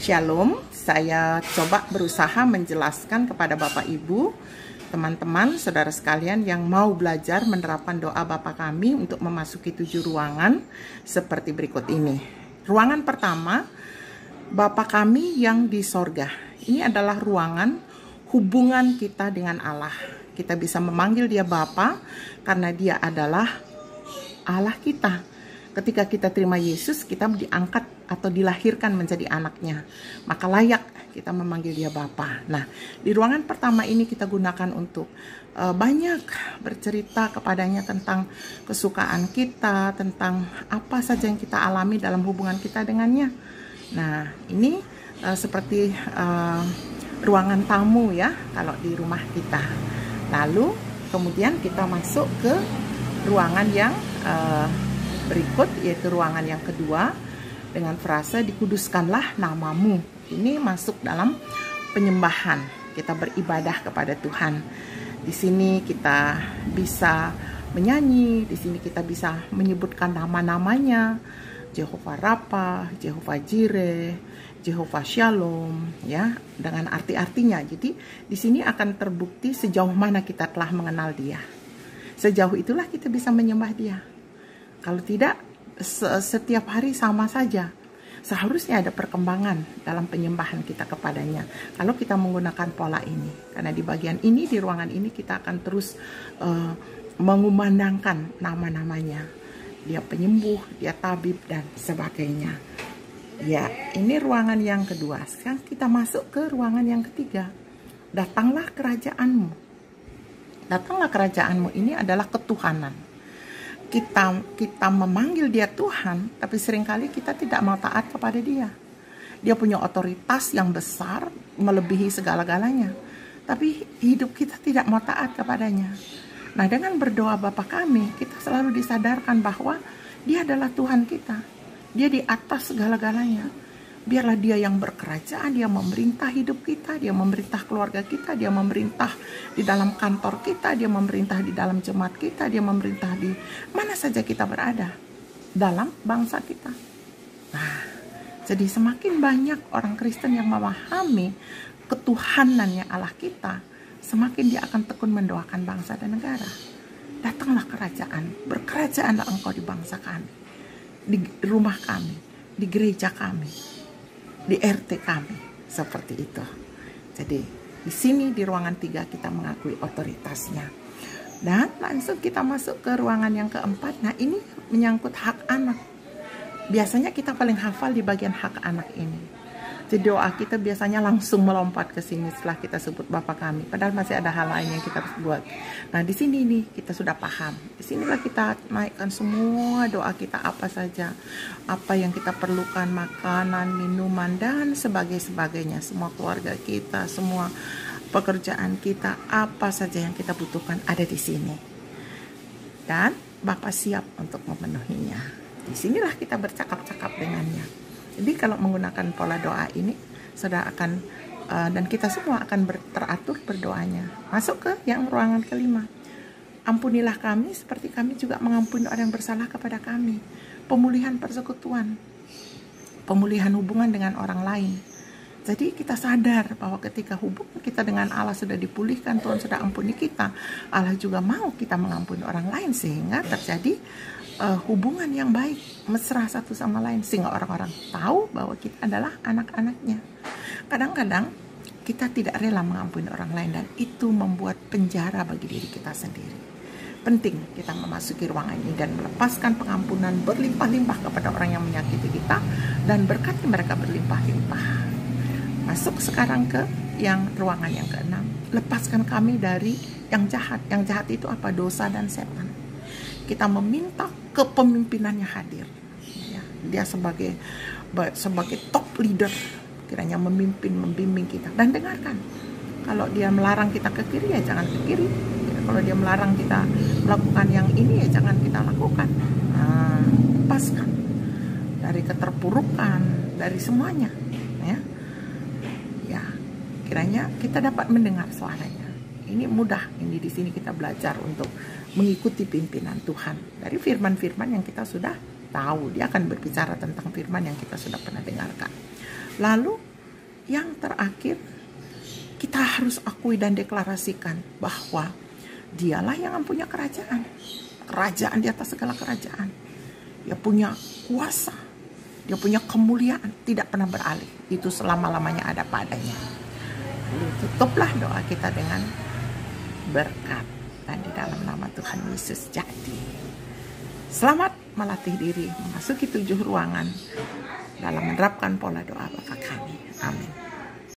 Shalom, saya coba berusaha menjelaskan kepada Bapak Ibu, teman-teman, saudara sekalian yang mau belajar menerapkan doa Bapa Kami untuk memasuki 7 ruangan seperti berikut ini. Ruangan pertama, Bapa Kami yang di sorga. Ini adalah ruangan hubungan kita dengan Allah. Kita bisa memanggil dia Bapa karena dia adalah Allah kita. Ketika kita terima Yesus, kita diangkat atau dilahirkan menjadi anaknya. Maka layak kita memanggil dia Bapa. Nah, di ruangan pertama ini kita gunakan untuk banyak bercerita kepadanya tentang kesukaan kita, tentang apa saja yang kita alami dalam hubungan kita dengannya. Nah, ini seperti ruangan tamu ya, kalau di rumah kita. Lalu, kemudian kita masuk ke ruangan yang berikut, yaitu ruangan yang kedua dengan frase dikuduskanlah namamu. Ini masuk dalam penyembahan, kita beribadah kepada Tuhan. Di sini kita bisa menyanyi, di sini kita bisa menyebutkan nama-namanya, Jehovah Rafa, Jehovah Jireh, Jehovah Shalom, ya, dengan arti-artinya. Jadi di sini akan terbukti sejauh mana kita telah mengenal dia. Sejauh itulah kita bisa menyembah dia. Kalau tidak, setiap hari sama saja. Seharusnya ada perkembangan dalam penyembahan kita kepadanya. Kalau kita menggunakan pola ini. Karena di bagian ini, di ruangan ini kita akan terus mengumandangkan nama-namanya. Dia penyembuh, dia tabib, dan sebagainya. Ya, ini ruangan yang kedua. Sekarang kita masuk ke ruangan yang ketiga. Datanglah kerajaanmu. Datanglah kerajaanmu ini adalah ketuhanan. Kita memanggil dia Tuhan, tapi seringkali kita tidak mau taat kepada dia. Dia punya otoritas yang besar, melebihi segala-galanya. Tapi hidup kita tidak mau taat kepadanya. Nah, dengan berdoa Bapa Kami, kita selalu disadarkan bahwa dia adalah Tuhan kita. Dia di atas segala-galanya. Biarlah dia yang berkerajaan, dia memerintah hidup kita, dia memerintah keluarga kita, dia memerintah di dalam kantor kita, dia memerintah di dalam jemaat kita, dia memerintah di mana saja kita berada dalam bangsa kita. Nah, jadi semakin banyak orang Kristen yang memahami ketuhanannya Allah kita, semakin dia akan tekun mendoakan bangsa dan negara. Datanglah kerajaan, berkerajaanlah engkau di bangsa kami, di rumah kami, di gereja kami, di RT kami, seperti itu. Jadi di sini di ruangan 3 kita mengakui otoritasnya. Dan langsung kita masuk ke ruangan yang keempat. Nah, ini menyangkut hak anak. Biasanya kita paling hafal di bagian hak anak ini. Jadi doa kita biasanya langsung melompat ke sini setelah kita sebut Bapa Kami. Padahal masih ada hal lain yang kita harus buat. Nah, di sini nih kita sudah paham. Di sinilah kita naikkan semua doa kita apa saja. Apa yang kita perlukan, makanan, minuman, dan sebagainya. Semua keluarga kita, semua pekerjaan kita, apa saja yang kita butuhkan ada di sini. Dan Bapa siap untuk memenuhinya. Di sinilah kita bercakap-cakap dengannya. Jadi kalau menggunakan pola doa ini, saudara akan dan kita semua akan teratur berdoanya. Masuk ke yang ruangan kelima. Ampunilah kami seperti kami juga mengampuni orang yang bersalah kepada kami. Pemulihan persekutuan, pemulihan hubungan dengan orang lain. Jadi kita sadar bahwa ketika hubungan kita dengan Allah sudah dipulihkan, Tuhan sudah ampuni kita, Allah juga mau kita mengampuni orang lain sehingga terjadi hubungan yang baik, mesra satu sama lain, sehingga orang-orang tahu bahwa kita adalah anak-anaknya. Kadang-kadang kita tidak rela mengampuni orang lain dan itu membuat penjara bagi diri kita sendiri. Penting kita memasuki ruangan ini dan melepaskan pengampunan berlimpah-limpah kepada orang yang menyakiti kita dan berkati mereka berlimpah-limpah. Masuk sekarang ke yang ruangan yang keenam. Lepaskan kami dari yang jahat. Yang jahat itu apa? Dosa dan setan. Kita meminta kepemimpinannya hadir. Ya, dia sebagai top leader, kiranya memimpin, membimbing kita. Dan dengarkan, kalau dia melarang kita ke kiri, ya jangan ke kiri. Kalau dia melarang kita melakukan yang ini, ya jangan kita lakukan. Nah, lepaskan dari keterpurukan, dari semuanya. Ya, kiranya kita dapat mendengar suaranya. Ini mudah, ini di sini kita belajar untuk mengikuti pimpinan Tuhan dari firman-firman yang kita sudah tahu. Dia akan berbicara tentang firman yang kita sudah pernah dengarkan. Lalu yang terakhir, kita harus akui dan deklarasikan bahwa Dialah yang mempunyai kerajaan. Kerajaan di atas segala kerajaan. Dia punya kuasa. Dia punya kemuliaan. Tidak pernah beralih. Itu selama-lamanya ada padanya. Lalu tutuplah doa kita dengan berkat. Dan di dalam nama Tuhan Yesus jadi. Selamat melatih diri memasuki 7 ruangan dalam menerapkan pola doa Bapa Kami. Amin.